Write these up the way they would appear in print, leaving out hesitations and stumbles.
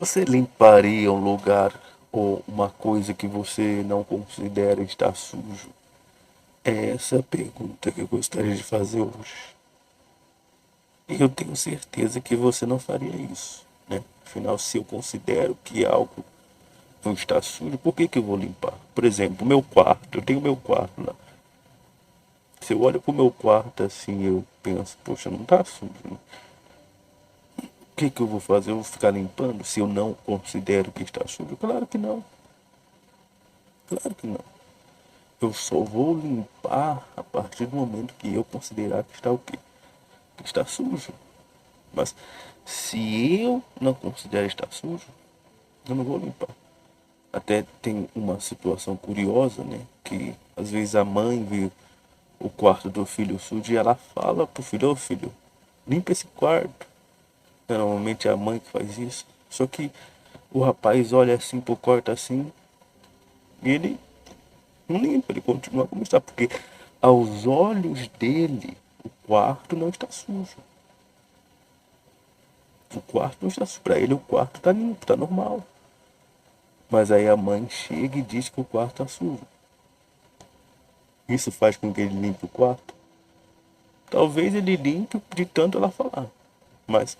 Você limparia um lugar ou uma coisa que você não considera estar sujo? É essa a pergunta que eu gostaria de fazer hoje. E eu tenho certeza que você não faria isso, né? Afinal, se eu considero que algo não está sujo, por que eu vou limpar? Por exemplo, meu quarto, eu tenho meu quarto lá. Se eu olho pro meu quarto assim, eu penso, poxa, não tá sujo, né? O que eu vou fazer? Eu vou ficar limpando se eu não considero que está sujo? Claro que não, claro que não. Eu só vou limpar a partir do momento que eu considerar que está o quê? Que está sujo. Mas se eu não considero estar sujo, eu não vou limpar. Até tem uma situação curiosa, né? Que às vezes a mãe vê o quarto do filho sujo e ela fala pro filho, ô filho, limpa esse quarto. Normalmente é a mãe que faz isso. Só que o rapaz olha assim pro quarto assim e ele não limpa, ele continua como está, porque aos olhos dele o quarto não está sujo. O quarto não está sujo. Para ele o quarto está limpo, está normal. Mas aí a mãe chega e diz que o quarto está sujo. Isso faz com que ele limpe o quarto? Talvez ele limpe de tanto ela falar. Mas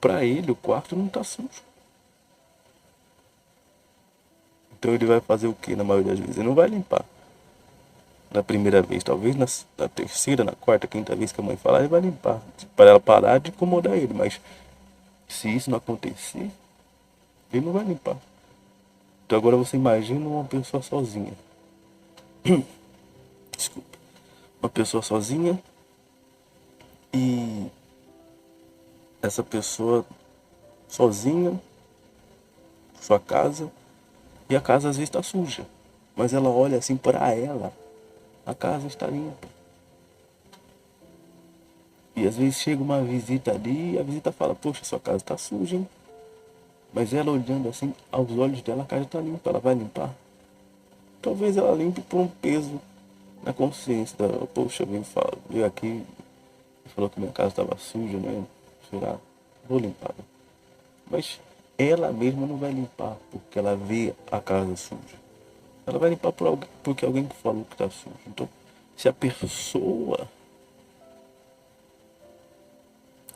para ele o quarto não está sujo. Então ele vai fazer o que na maioria das vezes? Ele não vai limpar. Na primeira vez, talvez na terceira, na quarta, quinta vez que a mãe falar, ele vai limpar. Para ela parar de incomodar ele. Mas se isso não acontecer, ele não vai limpar. Então agora você imagina uma pessoa sozinha. Desculpa. Uma pessoa sozinha e essa pessoa sozinha, sua casa, e a casa às vezes está suja. Mas ela olha assim para ela, a casa está limpa. E às vezes chega uma visita ali e a visita fala, poxa, sua casa está suja, hein? Mas ela olhando assim, aos olhos dela, a casa está limpa, ela vai limpar. Talvez ela limpe por um peso na consciência dela. Poxa, veio aqui e falou que minha casa estava suja, né? Será? Vou limpar. Mas ela mesma não vai limpar porque ela vê a casa suja. Ela vai limpar porque alguém falou que está sujo. Então, se a pessoa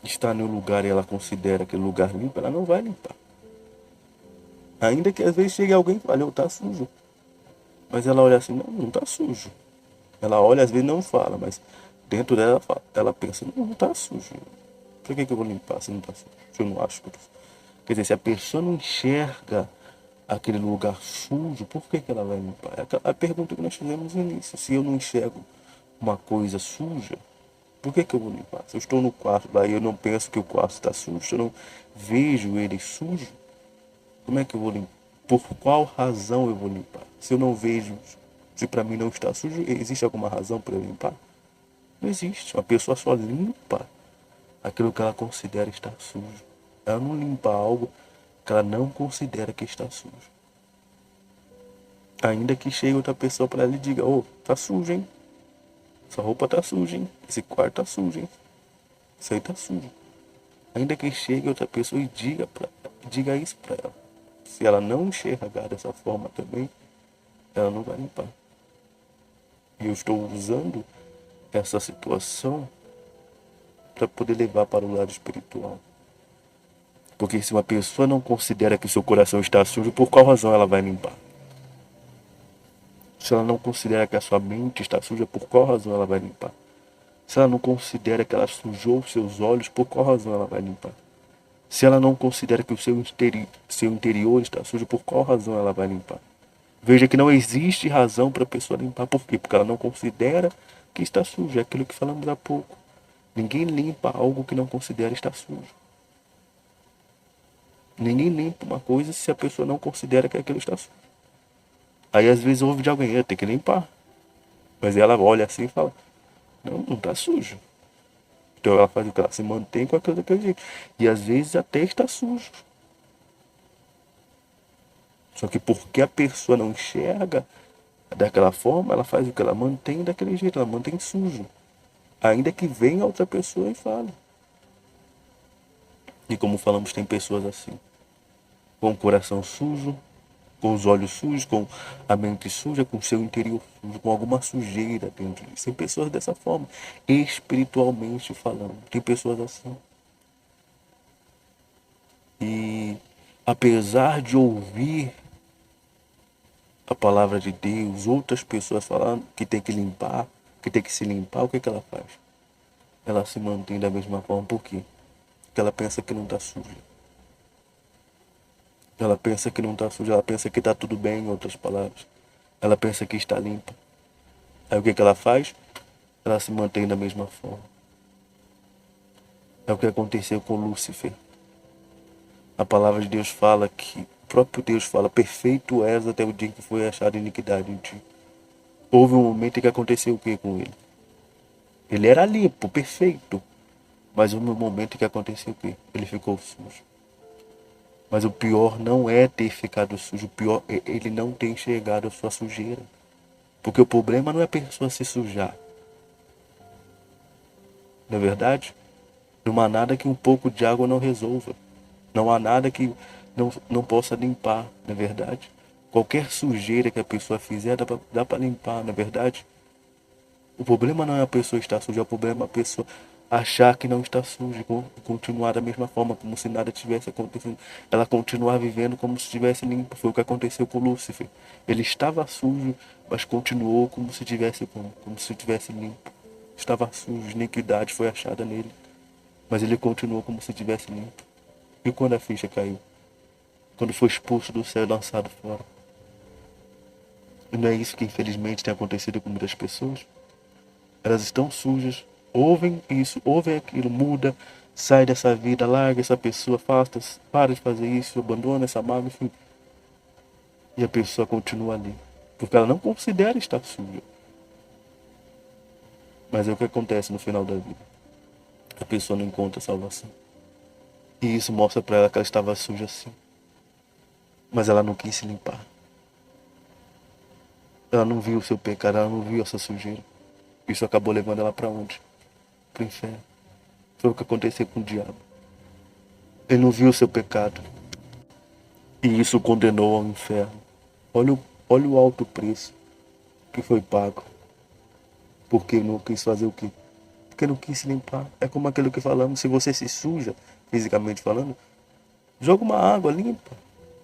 está no lugar e ela considera aquele lugar limpo, ela não vai limpar. Ainda que às vezes chegue alguém e fale, tá sujo. Mas ela olha assim, não, não tá sujo. Ela olha, às vezes não fala, mas dentro dela ela pensa, não, não tá sujo. Por que eu vou limpar se não tá sujo? Se eu não acho que eu tô sujo. Quer dizer, se a pessoa não enxerga aquele lugar sujo, por que ela vai limpar? É a pergunta que nós fizemos no início. Se eu não enxergo uma coisa suja, por que eu vou limpar? Se eu estou no quarto lá e eu não penso que o quarto está sujo, se eu não vejo ele sujo, como é que eu vou limpar? Por qual razão eu vou limpar? Se eu não vejo, se para mim não está sujo, existe alguma razão para eu limpar? Não existe. Uma pessoa só limpa aquilo que ela considera estar sujo. Ela não limpa algo que ela não considera que está sujo. Ainda que chegue outra pessoa para ela e diga, ô, tá sujo, hein? Essa roupa tá suja, hein? Esse quarto tá sujo, hein? Isso aí tá sujo. Ainda que chegue outra pessoa e diga isso para ela. Se ela não enxergar dessa forma também, ela não vai limpar. E eu estou usando essa situação para poder levar para o lado espiritual. Porque se uma pessoa não considera que o seu coração está sujo, por qual razão ela vai limpar? Se ela não considera que a sua mente está suja, por qual razão ela vai limpar? Se ela não considera que ela sujou os seus olhos, por qual razão ela vai limpar? Se ela não considera que o seu interior está sujo, por qual razão ela vai limpar? Veja que não existe razão para a pessoa limpar. Por quê? Porque ela não considera que está sujo. É aquilo que falamos há pouco. Ninguém limpa algo que não considera estar sujo. Ninguém limpa uma coisa se a pessoa não considera que aquilo está sujo. Aí às vezes ouve de alguém, tem que limpar. Mas ela olha assim e fala, não, não está sujo. Então ela faz o que? Ela se mantém com aquilo daquele jeito. E às vezes até está sujo. Só que porque a pessoa não enxerga daquela forma, ela faz o que? Ela mantém daquele jeito, ela mantém sujo. Ainda que venha outra pessoa e fale. E como falamos, tem pessoas assim. com o coração sujo, com os olhos sujos, com a mente suja, com o seu interior sujo, com alguma sujeira dentro disso. Tem pessoas dessa forma, espiritualmente falando. Tem pessoas assim. E apesar de ouvir a palavra de Deus, outras pessoas falando que tem que limpar, que tem que se limpar, o que que ela faz? Ela se mantém da mesma forma. Por quê? Porque ela pensa que não está suja. Ela pensa que não está suja, ela pensa que está tudo bem, em outras palavras. Ela pensa que está limpa. Aí o que que ela faz? Ela se mantém da mesma forma. É o que aconteceu com Lúcifer. A palavra de Deus fala que, o próprio Deus fala, perfeito és até o dia em que foi achada iniquidade em ti. Houve um momento em que aconteceu o que com ele? Ele era limpo, perfeito. Mas houve um momento em que aconteceu o que? Ele ficou sujo. Mas o pior não é ter ficado sujo, o pior é ele não ter enxergado a sua sujeira. Porque o problema não é a pessoa se sujar. Não é verdade? Não há nada que um pouco de água não resolva. Não há nada que não possa limpar, não é verdade? Qualquer sujeira que a pessoa fizer dá para limpar, não é verdade? O problema não é a pessoa estar suja, o problema é a pessoa achar que não está suja e continuar da mesma forma, como se nada tivesse acontecendo. Ela continuar vivendo como se estivesse limpa. Foi o que aconteceu com Lúcifer. Ele estava sujo, mas continuou como se tivesse limpo. Estava sujo, iniquidade foi achada nele, mas ele continuou como se tivesse limpo. E quando a ficha caiu? Quando foi expulso do céu e lançado fora. E não é isso que infelizmente tem acontecido com muitas pessoas? Elas estão sujas, ouvem isso, ouvem aquilo, muda, sai dessa vida, larga essa pessoa, afasta, para de fazer isso, abandona essa mágoa, enfim. E a pessoa continua ali. Porque ela não considera estar suja. Mas é o que acontece no final da vida. A pessoa não encontra salvação. E isso mostra para ela que ela estava suja sim. Mas ela não quis se limpar. Ela não viu o seu pecado, ela não viu essa sujeira. Isso acabou levando ela para onde? Para o inferno. Foi o que aconteceu com o diabo. Ele não viu o seu pecado. E isso o condenou ao inferno. Olha o alto preço que foi pago. Porque não quis fazer o quê? Porque não quis se limpar. É como aquilo que falamos, se você se suja, fisicamente falando, joga uma água limpa.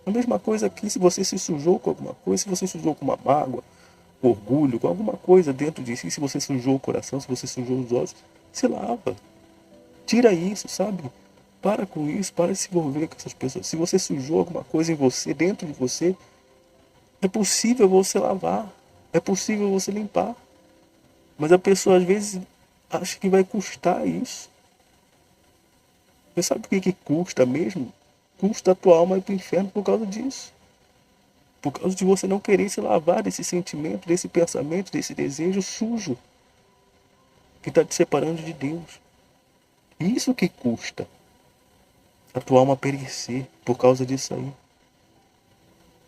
A mesma coisa aqui, se você se sujou com alguma coisa, se você sujou com uma mágoa, com orgulho, com alguma coisa dentro de si, se você sujou o coração, se você sujou os olhos, se lava. Tira isso, sabe? Para com isso, para de se envolver com essas pessoas. Se você sujou alguma coisa em você, dentro de você, é possível você lavar. É possível você limpar. Mas a pessoa às vezes acha que vai custar isso. Você sabe o que custa mesmo? Custa a tua alma ir para o inferno por causa disso. Por causa de você não querer se lavar desse sentimento, desse pensamento, desse desejo sujo que está te separando de Deus. Isso que custa a tua alma perecer por causa disso aí.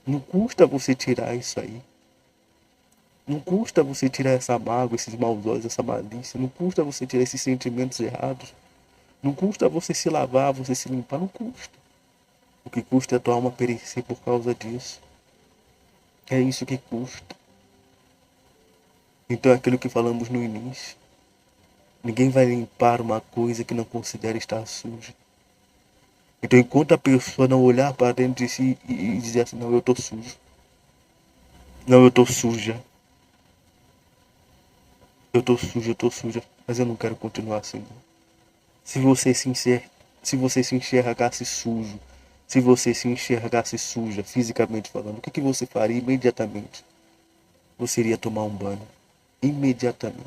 Não custa você tirar isso aí. Não custa você tirar essa mágoa, esses maus olhos, essa malícia. Não custa você tirar esses sentimentos errados. Não custa você se lavar, você se limpar. Não custa. O que custa é a tua alma perecer por causa disso. É isso que custa. Então é aquilo que falamos no início. Ninguém vai limpar uma coisa que não considera estar suja. Então enquanto a pessoa não olhar para dentro de si e dizer assim, não, eu estou sujo. Não, eu estou suja. Eu estou suja, mas eu não quero continuar assim. Se você se enxergasse sujo, se você se enxergasse suja, fisicamente falando, o que você faria imediatamente? Você iria tomar um banho. Imediatamente.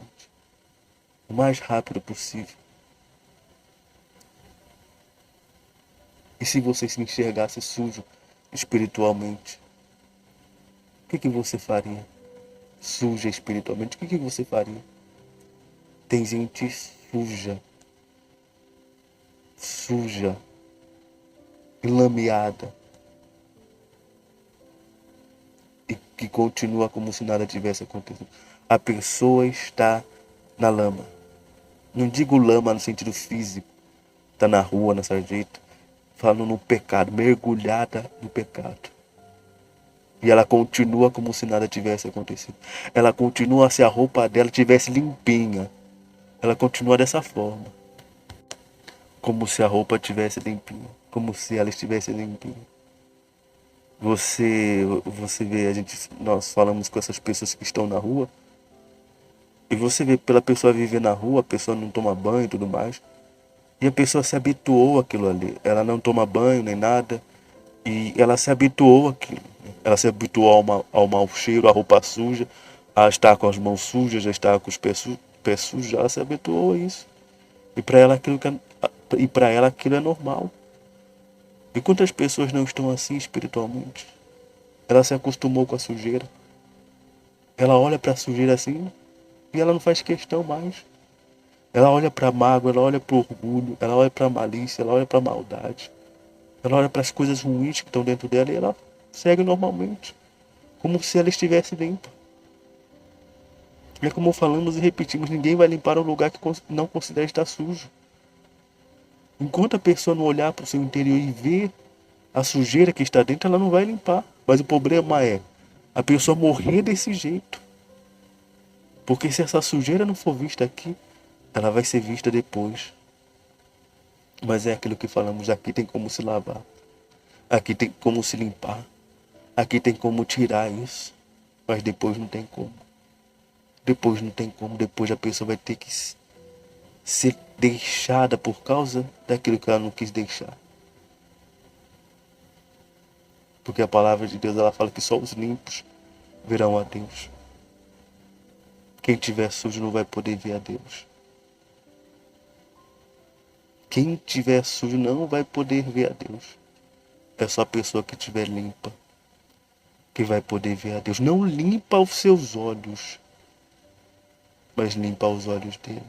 O mais rápido possível. E se você se enxergasse sujo espiritualmente, o que você faria? Suja espiritualmente, o que você faria? Tem gente suja, enlameada, e que continua como se nada tivesse acontecido. A pessoa está na lama. Não digo lama no sentido físico, está na rua, na sarjeta. falando no pecado, mergulhada no pecado. E ela continua como se nada tivesse acontecido. Ela continua se a roupa dela tivesse limpinha. Ela continua dessa forma. Como se a roupa tivesse limpinha. Como se ela estivesse limpinha. Você vê, nós falamos com essas pessoas que estão na rua. E você vê pela pessoa viver na rua, a pessoa não toma banho e tudo mais. E a pessoa se habituou àquilo ali. Ela não toma banho nem nada. E ela se habituou àquilo. Ela se habituou ao mau cheiro, à roupa suja, a estar com as mãos sujas, a estar com os pés sujos. Ela se habituou a isso. E para ela aquilo é normal. E quantas pessoas não estão assim espiritualmente? Ela se acostumou com a sujeira. Ela olha para a sujeira assim e ela não faz questão mais. Ela olha para a mágoa, ela olha para o orgulho, ela olha para a malícia, ela olha para a maldade. Ela olha para as coisas ruins que estão dentro dela e ela segue normalmente, como se ela estivesse limpa. É como falamos e repetimos, ninguém vai limpar um lugar que não considera estar sujo. Enquanto a pessoa não olhar para o seu interior e ver a sujeira que está dentro, ela não vai limpar. Mas o problema é a pessoa morrer desse jeito. Porque se essa sujeira não for vista aqui, ela vai ser vista depois. Mas é aquilo que falamos, aqui tem como se lavar. Aqui tem como se limpar. Aqui tem como tirar isso. Mas depois não tem como. Depois não tem como. Depois a pessoa vai ter que ser deixada por causa daquilo que ela não quis deixar. Porque a palavra de Deus ela fala que só os limpos verão a Deus. Quem tiver sujo não vai poder ver a Deus. Quem tiver sujo não vai poder ver a Deus. É só a pessoa que estiver limpa que vai poder ver a Deus. Não limpa os seus olhos, mas limpa os olhos dele.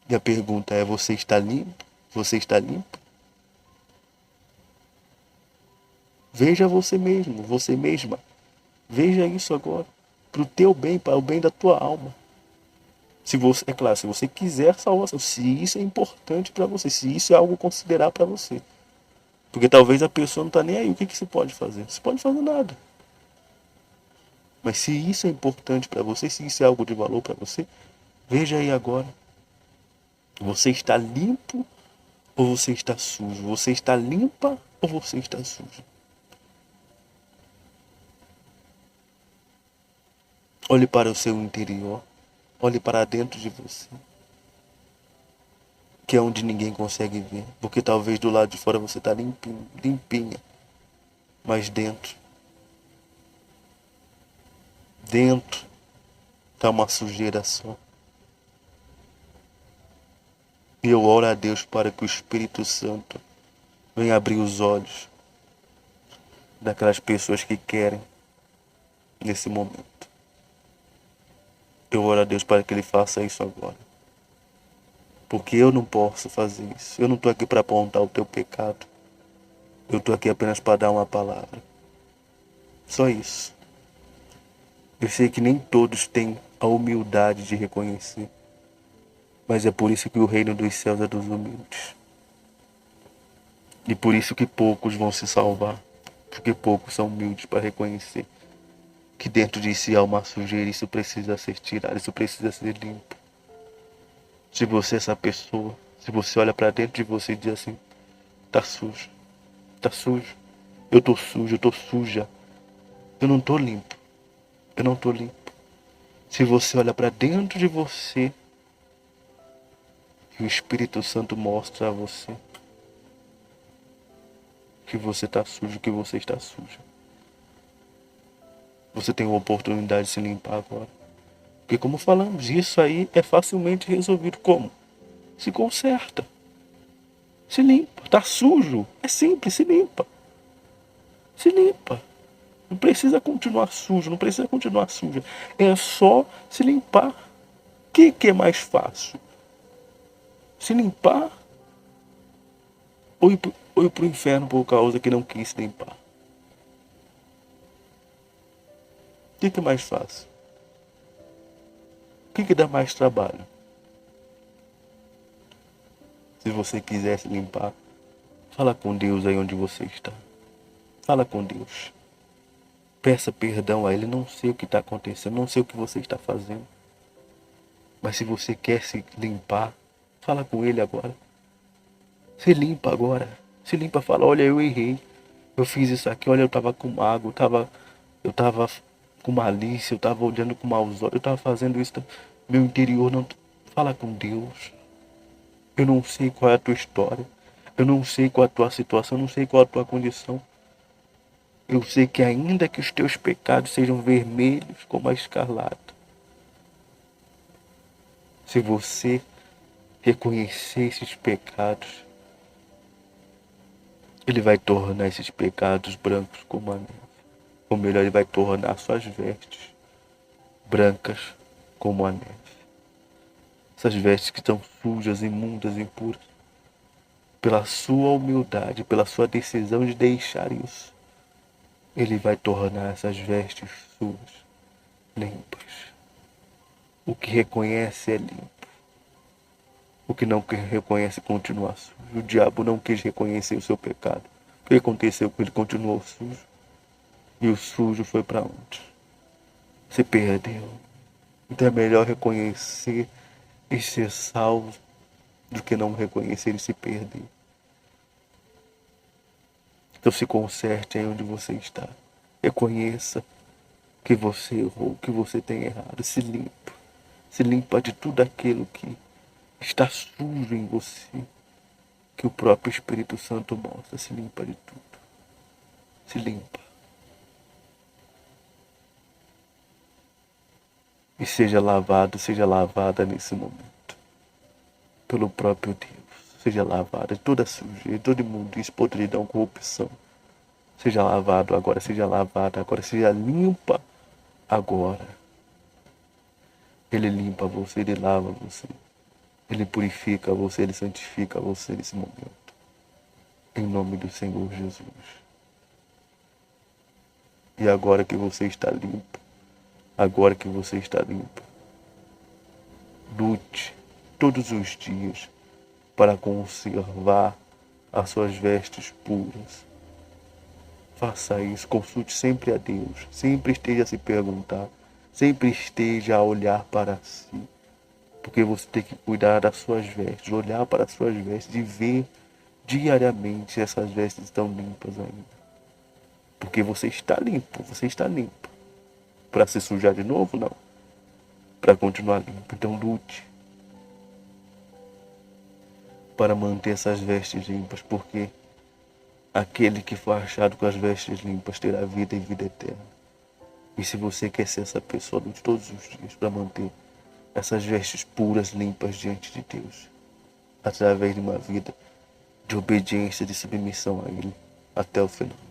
E a pergunta é, você está limpo? Você está limpo? Veja você mesmo, você mesma. Veja isso agora. Para o teu bem, para o bem da tua alma. Se você, é claro, se você quiser salvação, se isso é importante para você, se isso é algo a considerar para você. Porque talvez a pessoa não está nem aí. O que que se pode fazer? Você pode fazer nada. Mas se isso é importante para você, se isso é algo de valor para você, veja aí agora. Você está limpo ou você está sujo? Você está limpa ou você está sujo? Olhe para o seu interior. Olhe para dentro de você. Que é onde ninguém consegue ver. Porque talvez do lado de fora você está limpinho, limpinha. Mas dentro está uma sujeira só. E eu oro a Deus para que o Espírito Santo venha abrir os olhos daquelas pessoas que querem nesse momento. Eu oro a Deus para que Ele faça isso agora. Porque eu não posso fazer isso. Eu não estou aqui para apontar o teu pecado. Eu estou aqui apenas para dar uma palavra. Só isso. Eu sei que nem todos têm a humildade de reconhecer. Mas é por isso que o reino dos céus é dos humildes. E por isso que poucos vão se salvar. Porque poucos são humildes para reconhecer que dentro de si há uma sujeira. Isso precisa ser tirado, isso precisa ser limpo. Se você é essa pessoa, se você olha para dentro de você e diz assim, tá sujo, tá sujo, eu tô sujo, eu tô suja, eu não tô limpo, eu não tô limpo. Se você olha para dentro de você e o Espírito Santo mostra a você que você tá sujo, que você está suja. Você tem uma oportunidade de se limpar agora. Porque como falamos, isso aí é facilmente resolvido. Como? Se conserta. Se limpa. Tá sujo. É simples, se limpa. Se limpa. Não precisa continuar sujo, não precisa continuar suja. É só se limpar. O que é mais fácil? Se limpar ou ir pro inferno por causa que não quis se limpar? O que é mais fácil? O que dá mais trabalho? Se você quiser se limpar, Fala com Deus aí onde você está. Fala com Deus. Peça perdão a Ele. Não sei o que está acontecendo, não sei o que você está fazendo. Mas se você quer se limpar, fala com Ele agora. Se limpa agora. Se limpa, fala, olha, eu errei. Eu fiz isso aqui, olha, eu estava com mágoa, eu tava com malícia, eu estava olhando com maus olhos, eu estava fazendo isso. Meu interior não. Fala com Deus. Eu não sei qual é a tua história. Eu não sei qual é a tua situação, eu não sei qual é a tua condição. Eu sei que ainda que os teus pecados sejam vermelhos como a escarlata, se você reconhecer esses pecados, Ele vai tornar esses pecados brancos como a neve. Ou melhor, Ele vai tornar suas vestes brancas como a neve. Essas vestes que estão sujas, imundas, impuras, pela sua humildade, pela sua decisão de deixar isso, Ele vai tornar essas vestes suas limpas. O que reconhece é limpo. O que não reconhece continua sujo. O diabo não quis reconhecer o seu pecado. O que aconteceu? Ele continuou sujo. E o sujo foi para onde? Se perdeu. Então é melhor reconhecer e ser salvo do que não reconhecer e se perder. Então se conserte aí onde você está. Reconheça que você errou, que você tem errado. Se limpa. Se limpa de tudo aquilo que está sujo em você, que o próprio Espírito Santo mostra. Se limpa de tudo. Se limpa. E seja lavado, seja lavada nesse momento. Pelo próprio Deus. Seja lavada de toda sujeira, toda imundícia, podridão, corrupção. Seja lavado agora, seja lavada agora, seja limpa agora. Ele limpa você, Ele lava você. Ele purifica você, Ele santifica você nesse momento. Em nome do Senhor Jesus. E agora que você está limpo, agora que você está limpo, lute todos os dias para conservar as suas vestes puras. Faça isso, consulte sempre a Deus, sempre esteja a se perguntar, sempre esteja a olhar para si. Porque você tem que cuidar das suas vestes, olhar para as suas vestes e ver diariamente se essas vestes estão limpas ainda. Porque você está limpo, você está limpo. Para se sujar de novo, não. Para continuar limpo. Então lute para manter essas vestes limpas, porque aquele que for achado com as vestes limpas terá vida e vida eterna. E se você quer ser essa pessoa, lute todos os dias para manter essas vestes puras, limpas diante de Deus, através de uma vida de obediência, de submissão a Ele, até o final.